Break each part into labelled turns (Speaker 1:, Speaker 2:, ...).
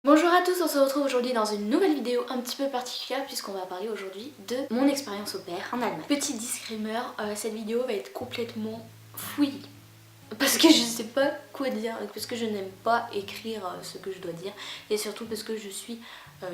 Speaker 1: Bonjour à tous, on se retrouve aujourd'hui dans une nouvelle vidéo un petit peu particulière puisqu'on va parler aujourd'hui de mon expérience au pair en Allemagne. Petit disclaimer, cette vidéo va être complètement fouillie parce que je sais pas quoi dire, parce que je n'aime pas écrire ce que je dois dire et surtout parce que je suis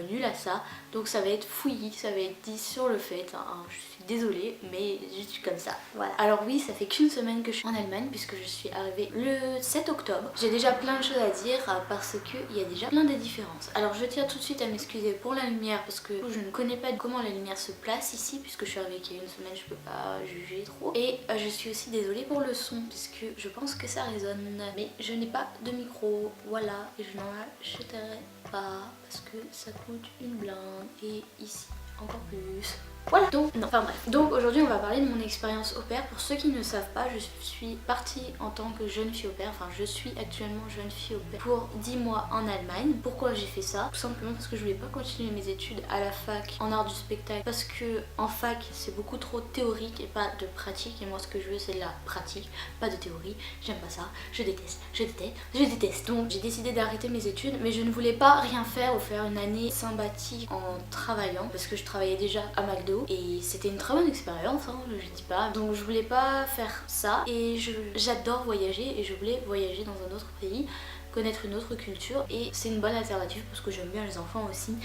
Speaker 1: nulle à ça, donc ça va être fouillis, ça va être dit sur le fait, hein. Je suis désolée mais je suis comme ça, voilà. Alors oui, ça fait qu'une semaine que je suis en Allemagne puisque je suis arrivée le 7 octobre. J'ai déjà plein de choses à dire parce qu'il y a déjà plein de différences. Alors je tiens tout de suite à m'excuser pour la lumière parce que je ne connais pas comment la lumière se place ici puisque je suis arrivée il y a une semaine, je peux pas juger trop. Et je suis aussi désolée pour le son puisque je pense que ça résonne, mais je n'ai pas de micro, voilà, et je n'en achèterai pas parce que ça coûte une blinde et ici encore plus. Voilà, donc non, enfin bref. Donc aujourd'hui on va parler de mon expérience au pair. Pour ceux qui ne savent pas, je suis partie en tant que jeune fille au pair, enfin je suis actuellement jeune fille au pair pour 10 mois en Allemagne. Pourquoi j'ai fait ça? Tout simplement parce que je voulais pas continuer mes études à la fac en art du spectacle parce que en fac c'est beaucoup trop théorique et pas de pratique, et moi ce que je veux c'est de la pratique, pas de théorie. J'aime pas ça, je déteste, je déteste, je déteste. Donc j'ai décidé d'arrêter mes études, mais je ne voulais pas rien faire ou faire une année sympathique en travaillant parce que je travaillais déjà à McDo et c'était une très bonne expérience, hein, je dis pas. Donc je voulais pas faire ça et j'adore voyager et je voulais voyager dans un autre pays, connaître une autre culture, et c'est une bonne alternative parce que j'aime bien les enfants aussi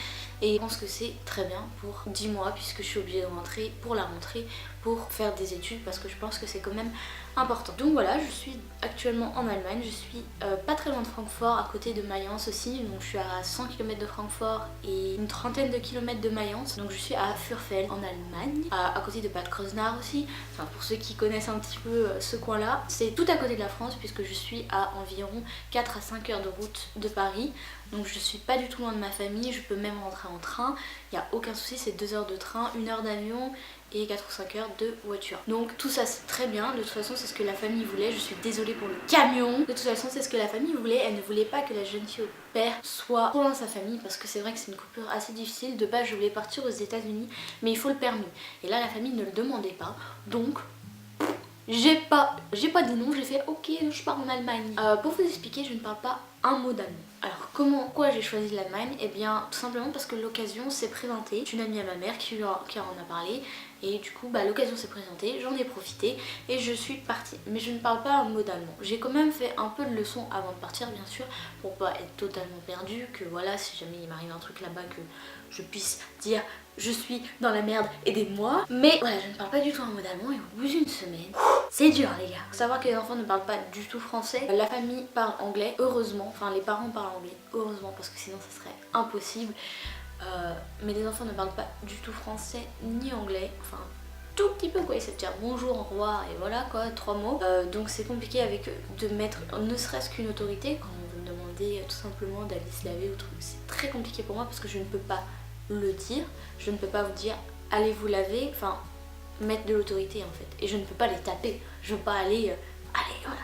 Speaker 1: et je pense que c'est très bien pour 10 mois puisque je suis obligée de rentrer pour la rentrée pour faire des études parce que je pense que c'est quand même important. Donc voilà, je suis actuellement en Allemagne, je suis pas très loin de Francfort, à côté de Mayence aussi, donc je suis à 100 km de Francfort et une trentaine de kilomètres de Mayence, donc je suis à Fürfeld en Allemagne, à côté de Bad Kreuznach aussi, enfin pour ceux qui connaissent un petit peu ce coin là. C'est tout à côté de la France puisque je suis à environ 4 à 5 heures de route de Paris, donc je suis pas du tout loin de ma famille, je peux même rentrer en train, il n'y a aucun souci, c'est 2 heures de train, 1 heure d'avion et 4 ou 5 heures de voiture. Donc tout ça c'est très bien, de toute façon c'est ce que la famille voulait, je suis désolée pour le camion. De toute façon c'est ce que la famille voulait, elle ne voulait pas que la jeune fille au pair soit trop loin de sa famille parce que c'est vrai que c'est une coupure assez difficile. De base je voulais partir aux États-Unis mais il faut le permis. Et là la famille ne le demandait pas, donc j'ai pas dit non, j'ai fait ok je pars en Allemagne. Pour vous expliquer, je ne parle pas un mot d'allemand. Alors pourquoi j'ai choisi l'Allemagne? Eh bien tout simplement parce que l'occasion s'est présentée. Une amie à ma mère qui en a parlé et du coup l'occasion s'est présentée, j'en ai profité et je suis partie. Mais je ne parle pas un mot d'allemand. J'ai quand même fait un peu de leçons avant de partir bien sûr pour pas être totalement perdue, que voilà si jamais il m'arrive un truc là-bas que je puisse dire je suis dans la merde, aidez-moi. Mais voilà, je ne parle pas du tout un mot d'allemand et au bout d'une semaine, c'est dur les gars. Faut savoir que les enfants ne parlent pas du tout français. La famille parle anglais, heureusement. Enfin les parents parlent anglais, heureusement, parce que sinon ça serait impossible. Mais les enfants ne parlent pas du tout français ni anglais. Enfin tout petit peu quoi, ils savent dire bonjour, au revoir et voilà quoi, 3 mots. Donc c'est compliqué avec eux de mettre ne serait-ce qu'une autorité quand on veut me demander tout simplement d'aller se laver ou truc. C'est très compliqué pour moi parce que je ne peux pas le dire, je ne peux pas vous dire allez vous laver, enfin mettre de l'autorité en fait, et je ne peux pas les taper, je veux pas aller allez voilà.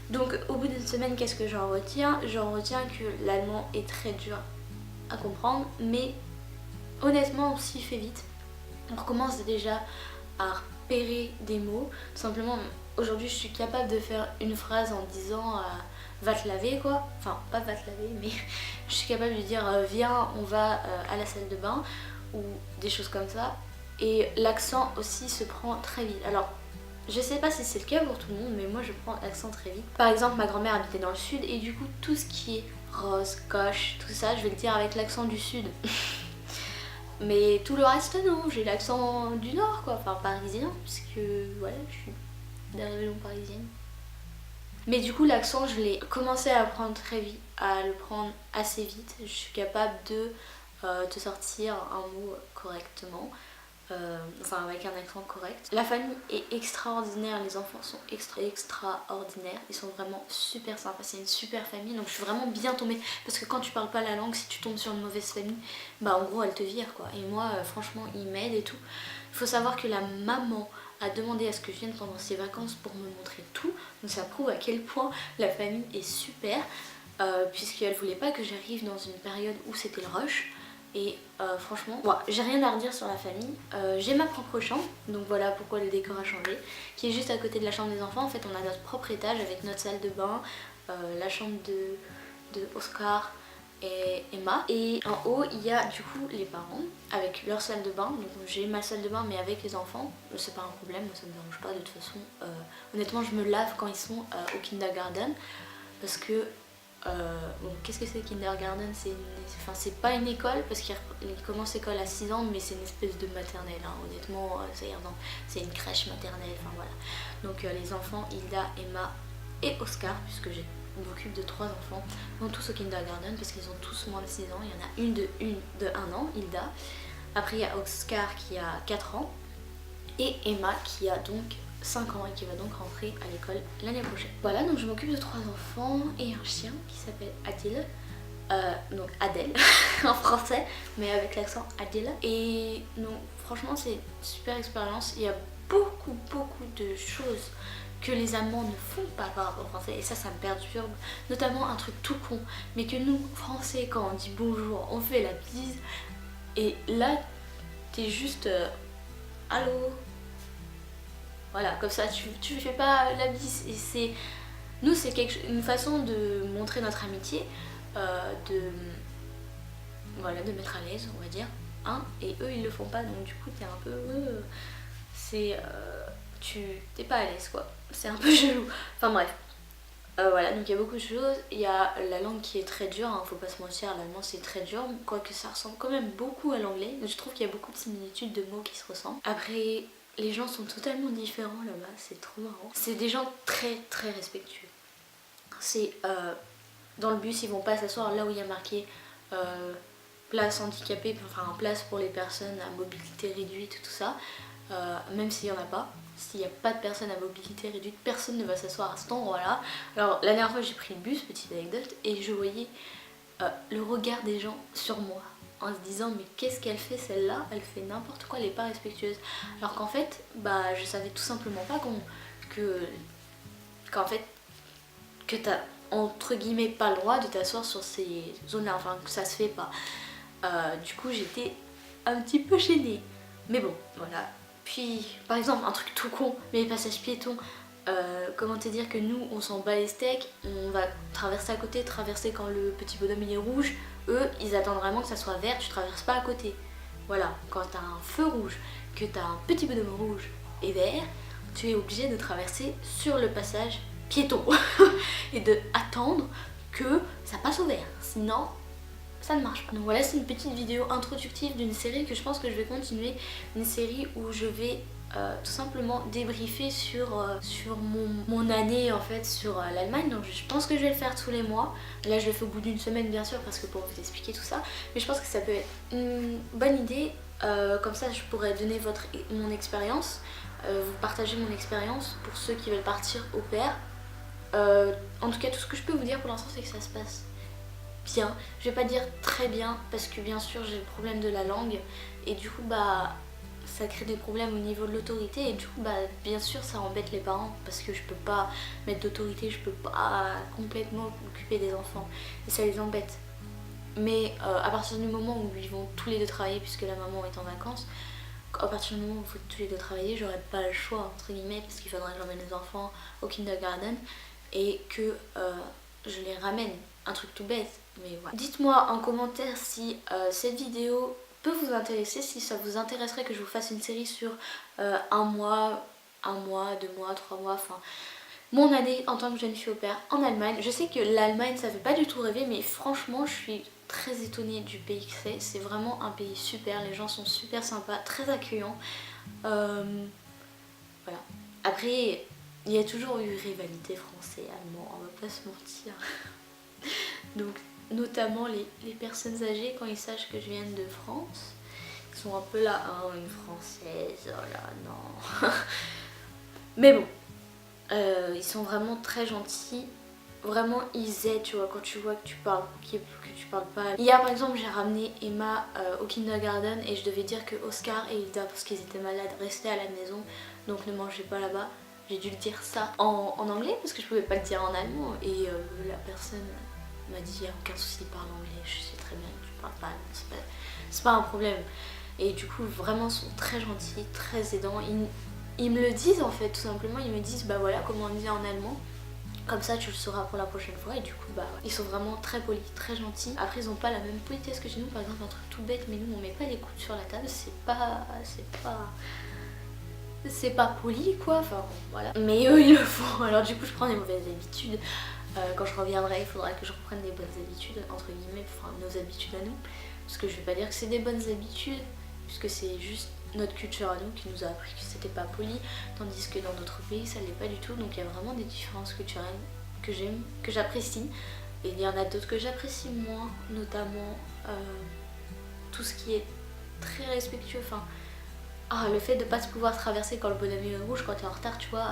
Speaker 1: Donc au bout d'une semaine, qu'est-ce que j'en retiens? J'en retiens que l'allemand est très dur à comprendre, mais honnêtement on s'y fait vite. On recommence déjà à repérer des mots, tout simplement aujourd'hui je suis capable de faire une phrase en disant va te laver quoi, enfin pas va te laver mais je suis capable de dire viens on va à la salle de bain ou des choses comme ça, et l'accent aussi se prend très vite. Alors je sais pas si c'est le cas pour tout le monde mais moi je prends l'accent très vite. Par exemple ma grand-mère habitait dans le sud et du coup tout ce qui est rose, coche, tout ça je vais le dire avec l'accent du sud. Mais tout le reste non, j'ai l'accent du nord quoi, enfin parisien puisque voilà je suis de la région parisienne. Mais du coup l'accent je l'ai commencé à apprendre très vite, à le prendre assez vite. Je suis capable de te sortir un mot correctement, enfin avec un accent correct. La famille est extraordinaire, les enfants sont extraordinaires, ils sont vraiment super sympas, c'est une super famille, donc je suis vraiment bien tombée parce que quand tu parles pas la langue, si tu tombes sur une mauvaise famille, bah en gros elle te vire quoi. Et moi franchement ils m'aident et tout. Il faut savoir que la maman a demandé à ce que je vienne pendant ses vacances pour me montrer tout, donc ça prouve à quel point la famille est super, puisqu'elle voulait pas que j'arrive dans une période où c'était le rush. Et franchement, ouais, j'ai rien à redire sur la famille. J'ai ma propre chambre, donc voilà pourquoi le décor a changé, qui est juste à côté de la chambre des enfants. En fait on a notre propre étage avec notre salle de bain, la chambre de Oscar et Emma. Et en haut il y a du coup les parents avec leur salle de bain. Donc j'ai ma salle de bain mais avec les enfants. C'est pas un problème, moi ça me dérange pas de toute façon. Honnêtement je me lave quand ils sont au kindergarten. Parce que bon, qu'est-ce que c'est kindergarten? C'est pas une école parce qu'ils commencent l'école à 6 ans, mais c'est une espèce de maternelle, hein. Honnêtement, c'est une crèche maternelle, enfin voilà. Donc les enfants, Hilda, Emma et Oscar, puisque je m'occupe de 3 enfants, vont tous au kindergarten parce qu'ils ont tous moins de 6 ans. Il y en a une de 1 an, Hilda. Après il y a Oscar qui a 4 ans et Emma qui a donc 5 ans et qui va donc rentrer à l'école l'année prochaine. Voilà, donc je m'occupe de 3 enfants et un chien qui s'appelle Adil. Donc Adèle en français, mais avec l'accent Adil. Et donc franchement c'est une super expérience. Il y a beaucoup de choses que les Allemands ne font pas par rapport au français et ça me perturbe. Notamment un truc tout con, mais que nous français quand on dit bonjour on fait la bise et là t'es juste allô. Voilà, comme ça tu fais pas la bise. Et nous c'est une façon de montrer notre amitié, voilà, de mettre à l'aise on va dire, hein, et eux ils le font pas donc du coup t'es un peu t'es pas à l'aise quoi, c'est un peu chelou. Enfin bref, voilà, donc il y a beaucoup de choses. Il y a la langue qui est très dure, hein, faut pas se mentir, l'allemand c'est très dur, quoique ça ressemble quand même beaucoup à l'anglais. Je trouve qu'il y a beaucoup de similitudes de mots qui se ressemblent. Après, les gens sont totalement différents là-bas, c'est trop marrant. C'est des gens très respectueux. C'est dans le bus, ils vont pas s'asseoir là où il y a marqué place handicapée, enfin place pour les personnes à mobilité réduite, tout ça, même s'il y en a pas. S'il n'y a pas de personnes à mobilité réduite, personne ne va s'asseoir à cet endroit-là. Alors la dernière fois j'ai pris le bus, petite anecdote, et je voyais le regard des gens sur moi en se disant mais qu'est-ce qu'elle fait celle-là, elle fait n'importe quoi, elle est pas respectueuse. Alors qu'en fait, bah je savais tout simplement pas qu'en fait que t'as entre guillemets pas le droit de t'asseoir sur ces zones-là, enfin que ça se fait pas. Du coup j'étais un petit peu gênée, mais bon voilà. Puis par exemple un truc tout con, mais les passages piétons, comment te dire que nous on s'en bat les steaks, on va traverser à côté, traverser quand le petit bonhomme il est rouge, eux ils attendent vraiment que ça soit vert, tu traverses pas à côté. Voilà, quand t'as un feu rouge, que t'as un petit bonhomme rouge et vert, tu es obligé de traverser sur le passage piéton et de attendre que ça passe au vert, sinon ça ne marche pas. Donc voilà, c'est une petite vidéo introductive d'une série que je pense que je vais continuer, une série où je vais tout simplement débriefer sur mon année en fait sur l'Allemagne. Donc je pense que je vais le faire tous les mois. Là je le fais au bout d'une semaine bien sûr parce que pour vous expliquer tout ça, mais je pense que ça peut être une bonne idée. Comme ça je pourrais donner mon expérience, vous partager mon expérience pour ceux qui veulent partir au pair. En tout cas tout ce que je peux vous dire pour l'instant c'est que ça se passe bien. Je vais pas dire très bien parce que bien sûr j'ai le problème de la langue et du coup bah ça crée des problèmes au niveau de l'autorité et du coup bah bien sûr ça embête les parents parce que je peux pas mettre d'autorité, je peux pas complètement m'occuper des enfants et ça les embête. Mais à partir du moment où ils vont tous les deux travailler puisque la maman est en vacances, à partir du moment où il faut tous les deux travailler, j'aurai pas le choix entre guillemets parce qu'il faudrait que j'emmène les enfants au kindergarten et que je les ramène. Un truc tout bête, mais voilà. Dites-moi en commentaire si cette vidéo peut vous intéresser, si ça vous intéresserait que je vous fasse une série sur 1 mois, 2 mois, 3 mois, enfin mon année en tant que jeune fille au pair en Allemagne. Je sais que l'Allemagne ça fait pas du tout rêver, mais franchement je suis très étonnée du pays que c'est. C'est vraiment un pays super, les gens sont super sympas, très accueillants. Voilà. Après, il y a toujours eu rivalité français-allemand, on va pas se mentir. Donc notamment les personnes âgées, quand ils sachent que je viens de France, ils sont un peu là, oh une française, oh là non. Mais bon, ils sont vraiment très gentils, vraiment ils aident, tu vois, quand tu vois que tu parles pas. Hier par exemple j'ai ramené Emma au kindergarten et je devais dire que Oscar et Hilda, parce qu'ils étaient malades, restaient à la maison, donc ne mangez pas là-bas. J'ai dû le dire ça en anglais parce que je pouvais pas le dire en allemand et la personne m'a dit il n'y a aucun souci, parle anglais, je sais très bien que tu parles pas allemand, c'est pas un problème. Et du coup vraiment ils sont très gentils, très aidants, ils me le disent en fait tout simplement, ils me disent bah voilà comment on dit en allemand. Comme ça tu le sauras pour la prochaine fois. Et du coup bah ils sont vraiment très polis, très gentils. Après ils ont pas la même politesse que chez nous. Par exemple un truc tout bête, mais nous on met pas les coudes sur la table. C'est pas poli quoi, enfin voilà. Mais eux ils le font, alors du coup je prends des mauvaises habitudes. Quand je reviendrai il faudra que je reprenne des bonnes habitudes, entre guillemets, enfin nos habitudes à nous. Parce que je vais pas dire que c'est des bonnes habitudes, puisque c'est juste notre culture à nous qui nous a appris que c'était pas poli, tandis que dans d'autres pays ça l'est pas du tout. Donc il y a vraiment des différences culturelles que j'aime, que j'apprécie. Et il y en a d'autres que j'apprécie moins, notamment tout ce qui est très respectueux, enfin... Ah, le fait de pas se pouvoir traverser quand le bonhomme est rouge, quand t'es en retard, tu vois,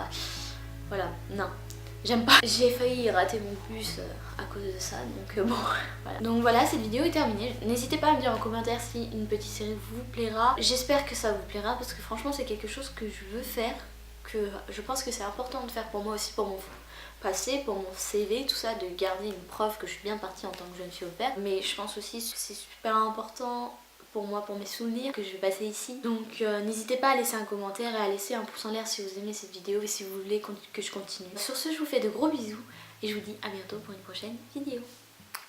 Speaker 1: voilà, non, j'aime pas. J'ai failli rater mon bus à cause de ça, donc bon, voilà. Donc voilà, cette vidéo est terminée. N'hésitez pas à me dire en commentaire si une petite série vous plaira. J'espère que ça vous plaira parce que franchement c'est quelque chose que je veux faire, que je pense que c'est important de faire pour moi aussi, pour mon passé, pour mon CV, tout ça, de garder une preuve que je suis bien partie en tant que jeune fille au père. Mais je pense aussi que c'est super important pour moi, pour mes souvenirs que je vais passer ici. Donc n'hésitez pas à laisser un commentaire et à laisser un pouce en l'air si vous aimez cette vidéo et si vous voulez que je continue. Sur ce, je vous fais de gros bisous et je vous dis à bientôt pour une prochaine vidéo.